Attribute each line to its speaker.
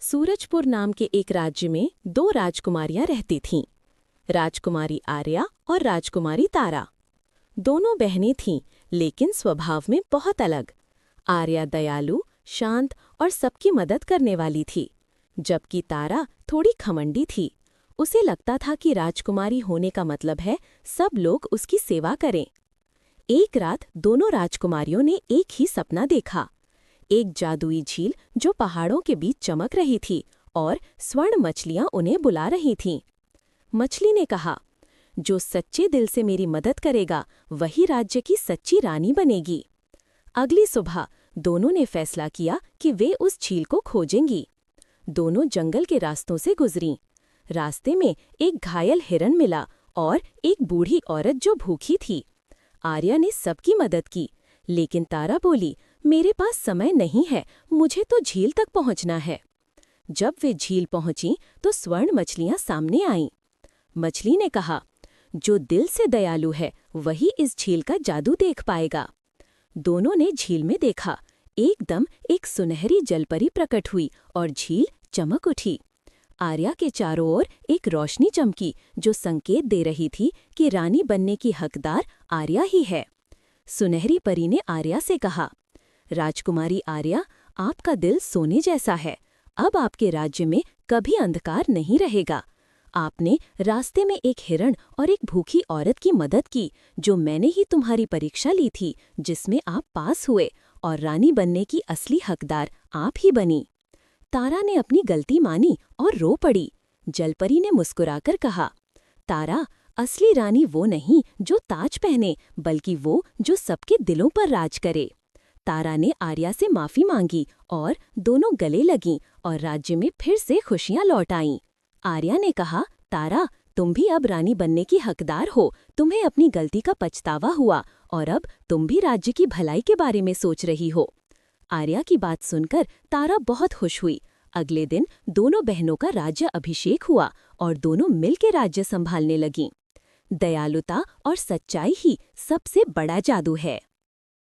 Speaker 1: सूरजपुर नाम के एक राज्य में दो राजकुमारियां रहती थीं। राजकुमारी आर्या और राजकुमारी तारा। दोनों बहनें थीं, लेकिन स्वभाव में बहुत अलग। आर्या दयालु, शांत और सबकी मदद करने वाली थी, जबकि तारा थोड़ी घमंडी थी। उसे लगता था कि राजकुमारी होने का मतलब है सब लोग उसकी सेवा करें। एक रात दोनों राजकुमारियों ने एक ही सपना देखा। एक जादुई झील जो पहाड़ों के बीच चमक रही थी और स्वर्ण मछलियां उन्हें बुला रही थीं। मछली ने कहा, जो सच्चे दिल से मेरी मदद करेगा वही राज्य की सच्ची रानी बनेगी। अगली सुबह दोनों ने फैसला किया कि वे उस झील को खोजेंगी। दोनों जंगल के रास्तों से गुजरीं। रास्ते में एक घायल हिरन मिला और एक बूढ़ी औरत जो भूखी थी। आर्या ने सबकी मदद की, लेकिन तारा बोली, मेरे पास समय नहीं है, मुझे तो झील तक पहुंचना है। जब वे झील पहुंची तो स्वर्ण मछलियां सामने आईं। मछली ने कहा, जो दिल से दयालु है वही इस झील का जादू देख पाएगा। दोनों ने झील में देखा। एकदम एक सुनहरी जलपरी प्रकट हुई और झील चमक उठी। आर्या के चारों ओर एक रोशनी चमकी जो संकेत दे रही थी कि रानी बनने की हकदार आर्या ही है। सुनहरी परी ने आर्या से कहा, राजकुमारी आर्या, आपका दिल सोने जैसा है। अब आपके राज्य में कभी अंधकार नहीं रहेगा। आपने रास्ते में एक हिरण और एक भूखी औरत की मदद की, जो मैंने ही तुम्हारी परीक्षा ली थी, जिसमें आप पास हुए और रानी बनने की असली हकदार आप ही बनी। तारा ने अपनी गलती मानी और रो पड़ी। जलपरी ने मुस्कुराकर कहा, तारा, असली रानी वो नहीं जो ताज पहने, बल्कि वो जो सबके दिलों पर राज करे। तारा ने आर्या से माफी मांगी और दोनों गले लगीं और राज्य में फिर से खुशियां लौट आईं। आर्या ने कहा, तारा, तुम भी अब रानी बनने की हकदार हो। तुम्हें अपनी गलती का पछतावा हुआ और अब तुम भी राज्य की भलाई के बारे में सोच रही हो। आर्या की बात सुनकर तारा बहुत खुश हुई। अगले दिन दोनों बहनों का राज्य अभिषेक हुआ और दोनों मिलकर राज्य संभालने लगीं। दयालुता और सच्चाई ही सबसे बड़ा जादू है।